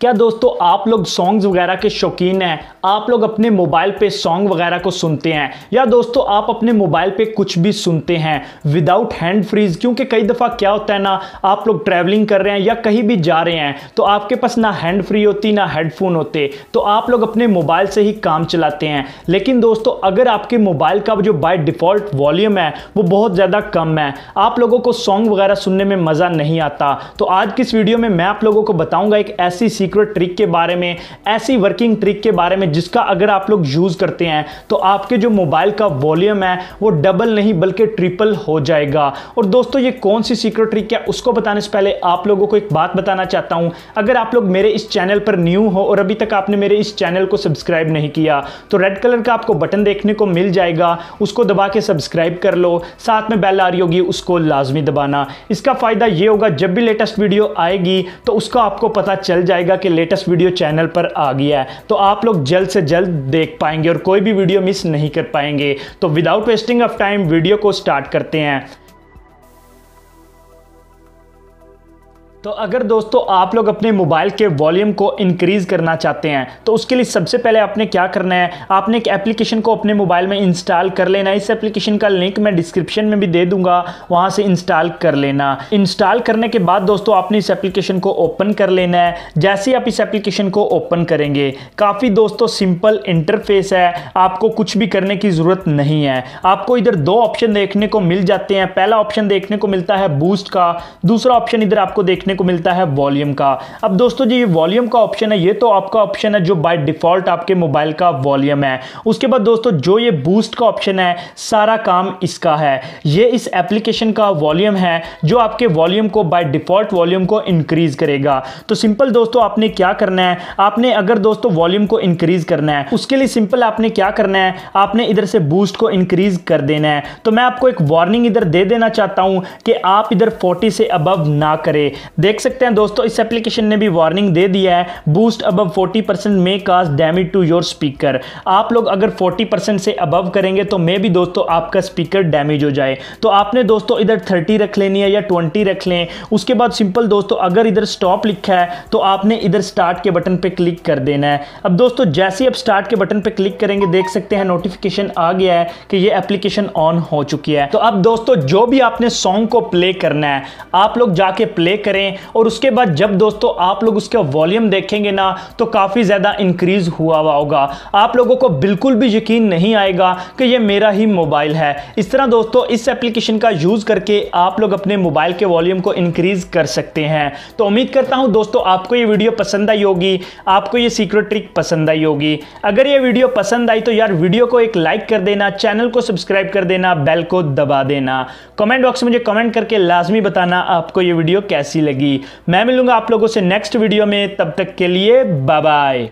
क्या दोस्तों आप लोग सॉन्ग्स वगैरह के शौकीन हैं? आप लोग अपने मोबाइल पे सॉन्ग वगैरह को सुनते हैं या दोस्तों आप अपने मोबाइल पे कुछ भी सुनते हैं विदाउट हैंड फ्रीज? क्योंकि कई दफ़ा क्या होता है ना, आप लोग ट्रैवलिंग कर रहे हैं या कहीं भी जा रहे हैं तो आपके पास ना हैंड फ्री होती ना हेडफोन होते, तो आप लोग अपने मोबाइल से ही काम चलाते हैं। लेकिन दोस्तों अगर आपके मोबाइल का जो बाय डिफ़ॉल्ट वॉल्यूम है वो बहुत ज़्यादा कम है, आप लोगों को सॉन्ग वगैरह सुनने में मज़ा नहीं आता, तो आज की इस वीडियो में मैं आप लोगों को बताऊंगा एक ऐसी सीक्रेट ट्रिक के बारे में, ऐसी वर्किंग ट्रिक के बारे में जिसका अगर आप लोग यूज करते हैं तो आपके जो मोबाइल का वॉल्यूम है वो डबल नहीं बल्कि ट्रिपल हो जाएगा। और दोस्तों ये कौन सी सीक्रेट ट्रिक है उसको बताने से पहले आप लोगों को एक बात बताना चाहता हूं। अगर आप लोग मेरे इस चैनल पर न्यू हो और अभी तक आपने मेरे इस चैनल को सब्सक्राइब नहीं किया तो रेड कलर का आपको बटन देखने को मिल जाएगा, उसको दबा के सब्सक्राइब कर लो, साथ में बेल आ रही होगी उसको लाजमी दबाना। इसका फायदा ये होगा जब भी लेटेस्ट वीडियो आएगी तो उसका आपको पता चल जाएगा कि लेटेस्ट वीडियो चैनल पर आ गया है, तो आप लोग जल्द से जल्द देख पाएंगे और कोई भी वीडियो मिस नहीं कर पाएंगे। तो without wasting of time video को स्टार्ट करते हैं। तो अगर दोस्तों आप लोग अपने मोबाइल के वॉल्यूम को इंक्रीज करना चाहते हैं तो उसके लिए सबसे पहले आपने क्या करना है, आपने एक एप्लीकेशन को अपने मोबाइल में इंस्टॉल कर लेना है। इस एप्लीकेशन का लिंक मैं डिस्क्रिप्शन में भी दे दूंगा, वहां से इंस्टॉल कर लेना। इंस्टॉल करने के बाद दोस्तों आपने इस एप्लीकेशन को ओपन कर लेना है। जैसे ही आप इस एप्लीकेशन को ओपन करेंगे काफ़ी दोस्तों सिंपल इंटरफेस है, आपको कुछ भी करने की ज़रूरत नहीं है। आपको इधर दो ऑप्शन देखने को मिल जाते हैं। पहला ऑप्शन देखने को मिलता है बूस्ट का, दूसरा ऑप्शन इधर आपको देखने को मिलता है वॉल्यूम का। अब दोस्तों जी ये वॉल्यूम का ऑप्शन है, ये तो आपका ऑप्शन है जो बाय डिफॉल्ट आपके मोबाइल का वॉल्यूम है। उसके बाद दोस्तों जो ये बूस्ट का ऑप्शन है सारा काम इसका है, ये इस एप्लीकेशन का वॉल्यूम है जो आपके वॉल्यूम को बाय डिफॉल्ट वॉल्यूम को इंक्रीज करेगा। तो सिंपल दोस्तों आपने क्या करना है, आपने अगर दोस्तों वॉल्यूम को इंक्रीज करना है उसके लिए सिंपल आपने क्या करना है, आपने इधर से बूस्ट को इंक्रीज कर देना है। तो मैं आपको एक वार्निंग इधर दे देना चाहता हूं कि आप इधर 40 से अबव ना करें। देख सकते हैं दोस्तों इस एप्लीकेशन ने भी वार्निंग दे दिया है, boost above 40% may cause damage to your speaker. आप लोग अगर 40% से अबव करेंगे तो मे भी दोस्तों आपका स्पीकर डैमेज हो जाए। तो आपने दोस्तों इधर 30 रख लेनी है या 20 रख लें। उसके बाद सिंपल दोस्तों अगर इधर स्टॉप लिखा है तो आपने इधर स्टार्ट के बटन पे क्लिक कर देना है। अब दोस्तों जैसे ही आप स्टार्ट के बटन पे क्लिक करेंगे देख सकते हैं नोटिफिकेशन आ गया है कि ये एप्लीकेशन ऑन हो चुकी है। तो अब दोस्तों जो भी आपने सॉन्ग को प्ले करना है आप लोग जाके प्ले करें और उसके बाद जब दोस्तों आप लोग उसका वॉल्यूम देखेंगे ना तो काफी ज्यादा इंक्रीज हुआ होगा। आप लोगों को बिल्कुल भी यकीन नहीं आएगा कि ये मेरा ही मोबाइल है। इस तरह दोस्तों इस एप्लीकेशन का यूज करके आप लोग अपने मोबाइल के वॉल्यूम को इंक्रीज कर सकते हैं। तो उम्मीद करता हूं दोस्तों आपको ये वीडियो पसंद आई होगी, आपको ये सीक्रेट ट्रिक पसंद आई होगी। अगर ये वीडियो पसंद आई तो यार वीडियो को एक लाइक कर देना, चैनल को सब्सक्राइब कर देना, बेल को दबा देना। कमेंट बॉक्स में मुझे कमेंट करके लाजमी बताना आपको ये वीडियो कैसी लगी। मैं मिलूंगा आप लोगों से नेक्स्ट वीडियो में, तब तक के लिए बाय बाय।